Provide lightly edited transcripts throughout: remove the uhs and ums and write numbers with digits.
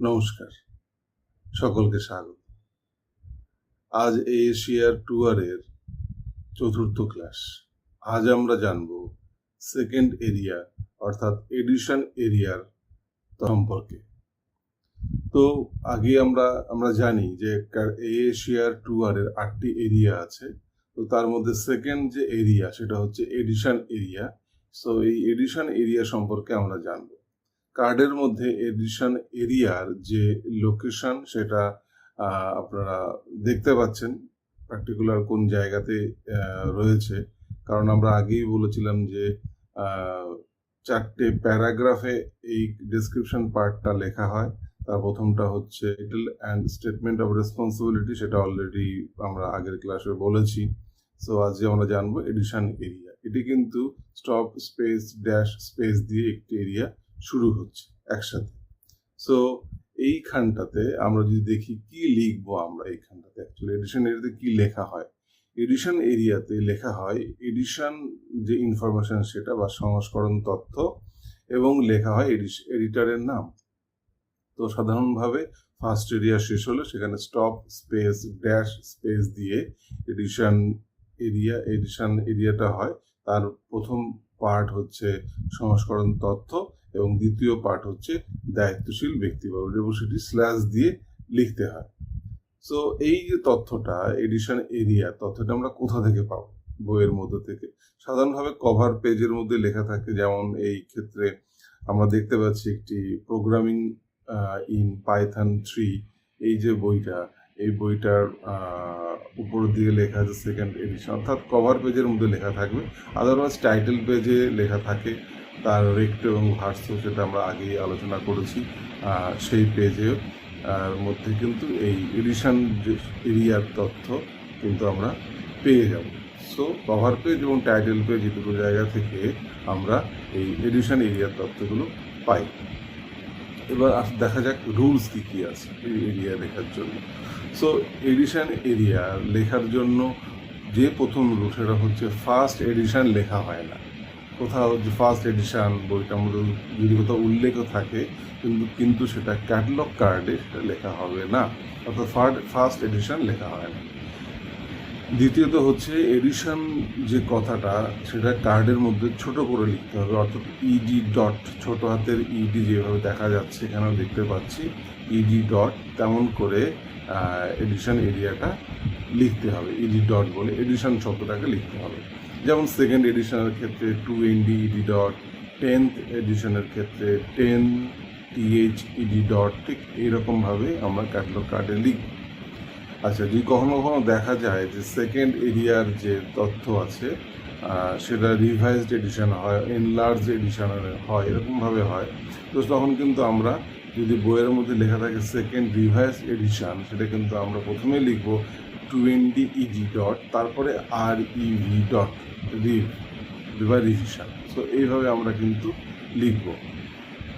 নমস্কার, সকলকে স্বাগত। আজ এশিয়ার ট্যুরের চতুর্থ ক্লাস। আজ আমরা জানব সেকেন্ড এরিয়া অর্থাৎ এডিশন এরিয়ার সম্পর্কে। তো আগে আমরা জানি যে এশিয়ার ট্যুরের 8টি এরিয়া আছে। তো তার মধ্যে সেকেন্ড যে এরিয়া সেটা হচ্ছে এডিশন এরিয়া। সো এই এডিশন এরিয়া সম্পর্কে আমরা জানব। কার্ডের মধ্যে এডিশন এরিয়ার যে লোকেশন সেটা আপনারা দেখতে পাচ্ছেন পার্টিকুলার কোন জায়গাতে রয়েছে, কারণ আমরা আগেই বলেছিলাম যে 4টে প্যারাগ্রাফে এই ডেসক্রিপশন পার্টটা লেখা হয়। তার প্রথমটা হচ্ছে title and statement of responsibility, সেটা অলরেডি আমরা আগের ক্লাসে বলেছি। সো আজকে আমরা জানবো এডিশন এরিয়া। এটি কিন্তু স্টপ স্পেস ড্যাশ স্পেস দিয়ে একটি এরিয়া শুরু হচ্ছে একসাথে। সো এইখানটাতে আমরা যদি দেখি কি লিখবো, আমরা এইখানটাতে অ্যাকচুয়ালি এডিশন এরিয়াতে কি লেখা হয়। এডিশন এরিয়াতে লেখা হয় এডিশন যে ইনফরমেশন সেটা বা সংস্করণ তথ্য, এবং লেখা হয় এডিটরের নাম। তো সাধারণভাবে ফার্স্ট এরিয়া শেষ হলে সেখানে স্টপ স্পেস ড্যাশ স্পেস দিয়ে এডিশন এরিয়াটা হয়। তার প্রথম পার্ট হচ্ছে সংস্করণ তথ্য এবং দ্বিতীয় পার্ট হচ্ছে দায়িত্বশীল ব্যক্তিবর্গ, এবং সেটি স্ল্যাশ দিয়ে লিখতে হয়। সো এই যে তথ্যটা এডিশন এরিয়া তথ্যটা আমরা কোথা থেকে পাবো? বইয়ের মধ্যে থেকে। সাধারণভাবে কভার পেজের মধ্যে লেখা থাকে, যেমন এই ক্ষেত্রে আমরা দেখতে পাচ্ছি একটি প্রোগ্রামিং ইন পাইথন 3 এই যে বইটা, এই বইটার উপর দিয়ে লেখা আছে সেকেন্ড এডিশন, অর্থাৎ কভার পেজের মধ্যে লেখা থাকবে। আদারওয়াইজ টাইটেল পেজে লেখা থাকে, তার রেক্টো এবং ভার্সো সেটা আমরা আগেই আলোচনা করেছি। সেই পেজে মধ্যে কিন্তু এই এডিশন এরিয়ার তথ্য কিন্তু আমরা পেয়ে যাব। সো কভার পেজ এবং টাইটেল পেজ এই দুটো জায়গা থেকে আমরা এই এডিশন এরিয়ার তথ্যগুলো পাই। এবার দেখা যাক রুলস কী কী আছে এই এরিয়া লেখার জন্য। সো এডিশন এরিয়া লেখার জন্য যে প্রথম রুল সেটা হচ্ছে ফার্স্ট এডিশন লেখা হয় না। কোথাও যে ফার্স্ট এডিশন বইটার মধ্যে যদি কোথাও উল্লেখ থাকে কিন্তু সেটা ক্যাটালগ কার্ডে সেটা লেখা হবে না, অর্থাৎ ফার্স্ট এডিশন লেখা হয় না। দ্বিতীয়ত হচ্ছে এডিশন যে কথাটা সেটা কার্ডের মধ্যে ছোট করে লিখতে হবে, অর্থাৎ ইডি ডট, ছোট হাতের ইডি যেভাবে দেখা যাচ্ছে এখানেও দেখতে পাচ্ছি ইডি ডট, তেমন করে এডিশন এরিয়াটা লিখতে হবে। ইডি ডট বলে এডিশন শব্দটাকে লিখতে হবে। যেমন সেকেন্ড এডিশনের ক্ষেত্রে 2ND ইডি ডট, 10th এডিশনের ক্ষেত্রে 10TH ইডি ডট, ঠিক এইরকমভাবে আমরা ক্যাটালগ কার্ডে লিখব। আচ্ছা, যদি কখনো কখনো দেখা যায় যে সেকেন্ড এরিয়ার যে তথ্য আছে সেটা রিভাইজড এডিশন হয়, এনলার্জ এডিশন হয়, এরকমভাবে হয়, তো তখন কিন্তু আমরা যদি বইয়ের মধ্যে লেখা থাকে সেকেন্ড রিভাইজ এডিশন, সেটা কিন্তু আমরা প্রথমে লিখব 20ED ডট, তারপরে REV ডট, রিভিশন। সো এইভাবে আমরা কিন্তু লিখব।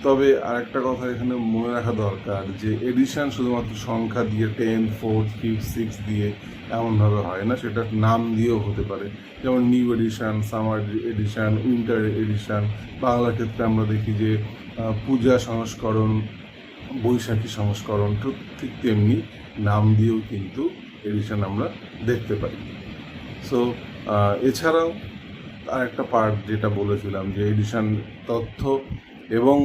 তবে আরেকটা কথা এখানে মনে রাখা দরকার যে এডিশন শুধুমাত্র সংখ্যা দিয়ে 10, 4, 5, 6 দিয়ে এমনভাবে হয় না, সেটা নাম দিয়েও হতে পারে। যেমন new edition, summer edition, winter edition. বাংলার ক্ষেত্রে আমরা দেখি যে পূজা সংস্করণ, বৈশাখী সংস্করণ, ঠিক তেমনি নাম দিয়েও কিন্তু এডিশন আমরা দেখতে পাই। সো এছাড়াও আরেকটা পার্ট যেটা বলেছিলাম যে এডিশন তথ্য এবং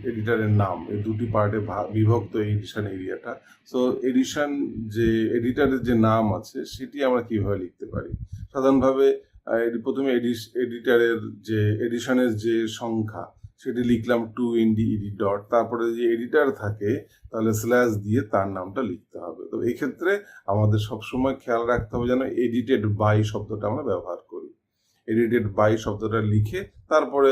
এডিটরের নাম, এই দুটি পার্টে বিভক্ত এই এডিশন এরিয়াটা। সো এডিশন যে এডিটরের যে নাম আছে সেটি আমরা কিভাবে লিখতে পারি? সাধারণভাবে প্রথমে এডিটরের যে এডিশনের যে সংখ্যা সেটি লিখলাম 2ND ইডি ডট, তারপরে যে এডিটর থাকে তাহলে স্ল্যাশ দিয়ে তার নামটা লিখতে হবে। তো এই ক্ষেত্রে আমাদের সবসময় খেয়াল রাখতে হবে যেন এডিটেড বাই শব্দটা আমরা ব্যবহার করি। এডিটেড বাই শব্দটা লিখে তারপরে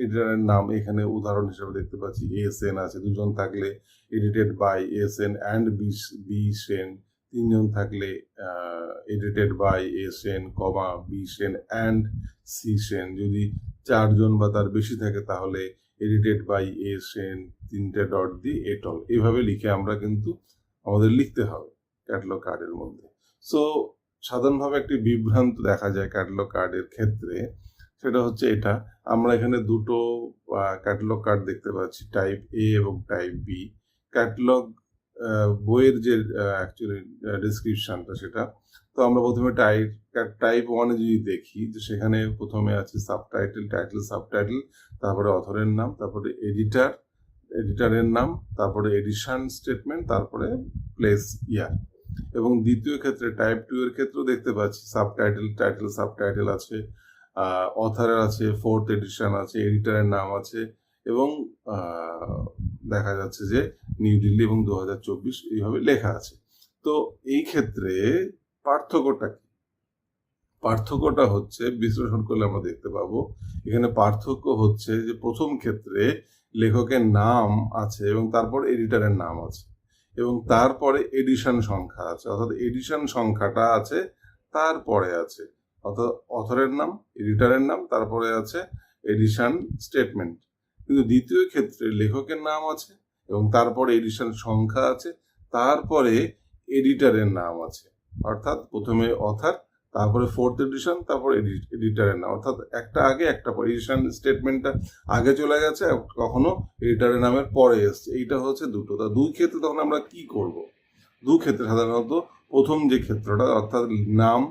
এডিটরের নাম, এখানে উদাহরণ হিসেবে দেখতে পাচ্ছি ASN আছে, দুজন থাকলে edited by ASN and B Sen, তিনজন থাকলে edited by ASN, B Sen and C Sen, যদি চারজন বা তার বেশি থাকে তাহলে এডিটেড বাই ASN, 3টে ডট দিয়ে এটল। এইভাবে লিখে আমরা কিন্তু আমাদের লিখতে হবে ক্যাটালগ কার্ডের মধ্যে। সো সাধারণভাবে একটি বিভ্রান্ত দেখা যায় ক্যাটালগ কার্ডের ক্ষেত্রে, সেটা হচ্ছে এটা। আমরা এখানে দুটো ক্যাটালগ কার্ড দেখতে পাচ্ছি, টাইপ এ এবং টাইপ বি। ক্যাটালগ বইয়ের যে অ্যাকচুয়ালি ডেসক্রিপশনটা সেটা। তো আমরা প্রথমে টাইপ ওয়ানে যদি দেখি, যে সেখানে প্রথমে আছে সাবটাইটেল, টাইটেল, সাবটাইটেল, তারপরে অথরের নাম, তারপরে এডিটারের নাম, তারপরে এডিশন স্টেটমেন্ট, তারপরে প্লেস ইয়ার। এবং দ্বিতীয় ক্ষেত্রে টাইপ 2 এর ক্ষেত্রেও দেখতে পাচ্ছি সাবটাইটেল, টাইটেল, সাবটাইটেল আছে, অথারের আছে, 4th এডিশন আছে, এডিটরের নাম আছে, এবং দেখা যাচ্ছে যে নিউ দিল্লি এবং 2024 এইভাবে লেখা আছে। তো এই ক্ষেত্রে পার্থক্যটা কি? পার্থক্যটা হচ্ছে বিশ্লেষণ করলে আমরা দেখতে পাবো, এখানে পার্থক্য হচ্ছে যে প্রথম ক্ষেত্রে লেখকের নাম আছে এবং তারপর এডিটরের নাম আছে, এবং তারপরে এডিশন সংখ্যা আছে, অর্থাৎ এডিশন সংখ্যাটা আছে, তারপরে আছে অর্থাৎ অথরের নাম, এডিটরের নাম, তারপরে আছে এডিশন স্টেটমেন্ট। কিন্তু দ্বিতীয় ক্ষেত্রে লেখকের নাম আছে এবং তারপরে এডিশন সংখ্যা আছে, তারপরে এডিটরের নাম আছে, অর্থাৎ প্রথমে অথার, তারপরে 4th এডিশন, তারপরে এডিটরের নাম, অর্থাৎ একটা আগে একটা পরে। এডিশন স্টেটমেন্টটা আগে চলে গেছে, কখনো এডিটরের নামের পরে এসছে। এইটা হচ্ছে দুটো। তা দুই ক্ষেত্রে তখন আমরা কি করব? দু ক্ষেত্রে সাধারণত প্রথম যে ক্ষেত্রটা, অর্থাৎ নাম,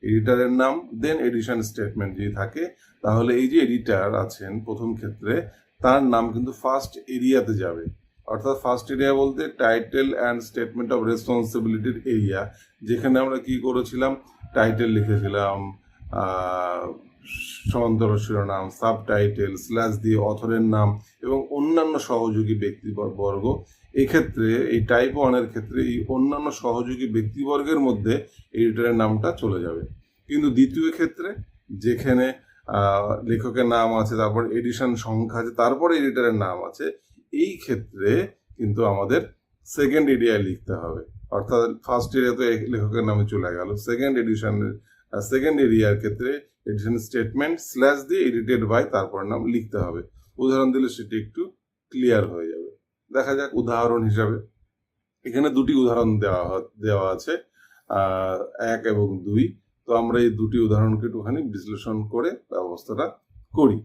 এডিটরের নাম, দেন এডিশন স্টেটমেন্ট যদি থাকে, তাহলে এই যে এডিটর আছেন প্রথম ক্ষেত্রে, তার নাম কিন্তু ফার্স্ট এরিয়াতে যাবে। অর্থাৎ ফার্স্ট এরিয়া বলতে টাইটেল অ্যান্ড স্টেটমেন্ট অফ রেসপন্সিবিলিটির এরিয়া, যেখানে আমরা কি করেছিলাম, টাইটেল লিখেছিলাম, সমান্তর শিরোনাম, সাব টাইটেল, স্ল্যাশ দিয়ে অথরের নাম এবং অন্যান্য সহযোগী ব্যক্তিবর্গ। এক্ষেত্রে এই টাইপ 1-এর ক্ষেত্রে এই অন্যান্য সহযোগী ব্যক্তিবর্গের মধ্যে এডিটরের নামটা চলে যাবে। কিন্তু দ্বিতীয় ক্ষেত্রে যেখানে লেখকের নাম আছে, তারপর এডিশন সংখ্যা আছে, তারপরে এডিটরের নাম আছে, এই ক্ষেত্রে কিন্তু আমাদের সেকেন্ড এরিয়ায় লিখতে হবে। অর্থাৎ ফার্স্ট এরিয়া তো লেখকের নামে চলে গেল, সেকেন্ড এরিয়ার ক্ষেত্রে এডিশন স্টেটমেন্ট স্ল্যাশ দিয়ে এডিটেড বাই তারপর নাম লিখতে হবে। উদাহরণ দিলে সেটি একটু ক্লিয়ার হয়ে যাবে। দেখা যাক উদাহরণ হিসাবে, এখানে দুটি উদাহরণ দেওয়া আছে, 1 এবং 2। তো আমরা এই দুটি উদাহরণকে একটুখানি বিশ্লেষণ করে ব্যবস্থাটা করি।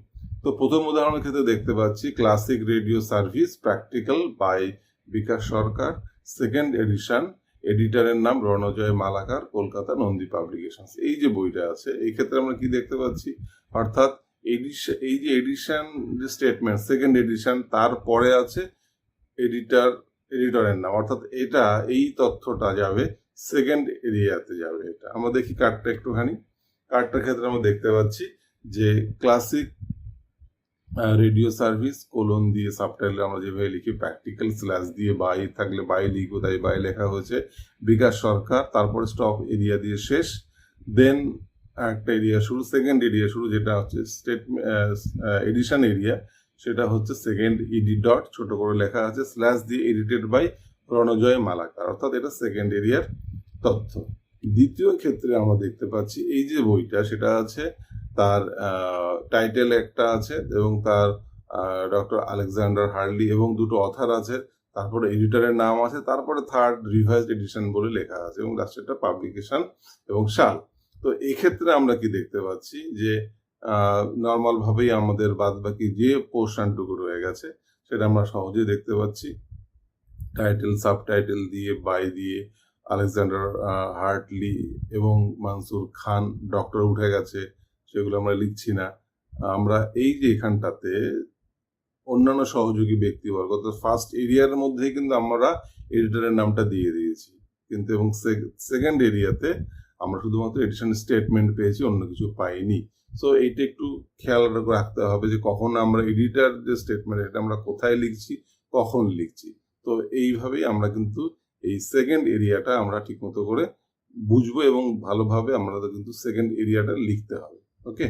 তো প্রথম উদাহরণের ক্ষেত্রে দেখতে পাচ্ছি classic radio service practical by Bikash Sarkar, second edition, এডিটরের নাম রণজয় মালাকার, কলকাতা নন্দী পাবলিকেশনস। এই যে বইটা আছে, এই ক্ষেত্রে আমরা কি দেখতে পাচ্ছি, অর্থাৎ এই যে এডিশন যে স্টেটমেন্ট, সেকেন্ড এডিশন, তারপরে আছে এডিটরের নাম, অর্থাৎ এটা এই তথ্যটা যাবে সেকেন্ড এরিয়াতে যাবে। এটা আমরা দেখি কার্ডটা একটুখানি। কার্ডটার ক্ষেত্রে আমরা দেখতে পাচ্ছি যে ক্লাসিক রেডিও সার্ভিস কোলন দিয়ে সাবটাইটেল আমরা যেভাবে লিখি, প্র্যাকটিক্যাল স্ল্যাশ দিয়ে বাই থাকলে বাই লিখবো, তাই বাই লেখা হয়েছে, বিকাশ সরকার, তারপরে স্টপ এরিয়া দিয়ে শেষ, দেন একটা এরিয়া শুরু, সেকেন্ড এরিয়া শুরু, যেটা হচ্ছে এডিশন এরিয়া, সেটা হচ্ছে সেকেন্ড ইডি ডট ছোট করে লেখা আছে, স্ল্যাশ দিয়ে এডিটেড বাই রণজয় মালাকার, অর্থাৎ এটা সেকেন্ড এরিয়ার তথ্য। দ্বিতীয় ক্ষেত্রে আমরা দেখতে পাচ্ছি এই যে বইটা, সেটা আছে তার টাইটেল একটা আছে এবং তার ডক্টর আলেকজান্ডার হার্লি এবং দুটো অথার আছে, তারপরে এডিটরের নাম আছে, তারপরে থার্ড রিভাইজড এডিশন বলে লেখা আছে এবং লাস্টেরটা পাবলিকেশন এবং সাল। তো এক্ষেত্রে আমরা কি দেখতে পাচ্ছি যে নর্মাল ভাবেই আমাদের বাদ বাকি যে পোর্শনটুকু রয়ে গেছে সেটা আমরা সহজেই দেখতে পাচ্ছি। টাইটেল, সাবটাইটেল দিয়ে, বাই দিয়ে, আলেকজান্ডার হার্টলি এবং মানসুর খান, ডক্টর উঠে গেছে, সেগুলো আমরা লিখছি না। আমরা এই যে এখানটাতে অন্যান্য সহযোগী ব্যক্তিবর্গ, তো ফার্স্ট এরিয়ার মধ্যেই কিন্তু আমরা এডিটরের নামটা দিয়ে দিয়েছি, কিন্তু এবং সেকেন্ড এরিয়াতে আমরা শুধুমাত্র এডিশন স্টেটমেন্ট পেয়েছি, অন্য কিছু পাইনি। সো এইটা একটু খেয়াল রাখতে হবে যে কখন আমরা এডিটর যে স্টেটমেন্ট, এটা আমরা কোথায় লিখছি, কখন লিখছি। তো এইভাবেই আমরা কিন্তু এই সেকেন্ড এরিয়াটা আমরা ঠিকমতো করে বুঝবো এবং ভালোভাবে আমাদের কিন্তু সেকেন্ড এরিয়াটা লিখতে হবে। ওকে,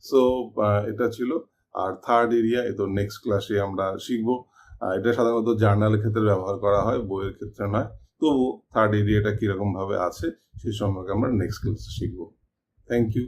সো এটা ছিল। আর থার্ড এরিয়া এ তো নেক্সট ক্লাসে আমরা শিখবো। এটা সাধারণত জার্নালের ক্ষেত্রে ব্যবহার করা হয়, বইয়ের ক্ষেত্রে নয়। তবু থার্ড এরিয়াটা কিরকম ভাবে আছে সেই সম্পর্কে আমরা নেক্সট ক্লাসে শিখবো। Thank you.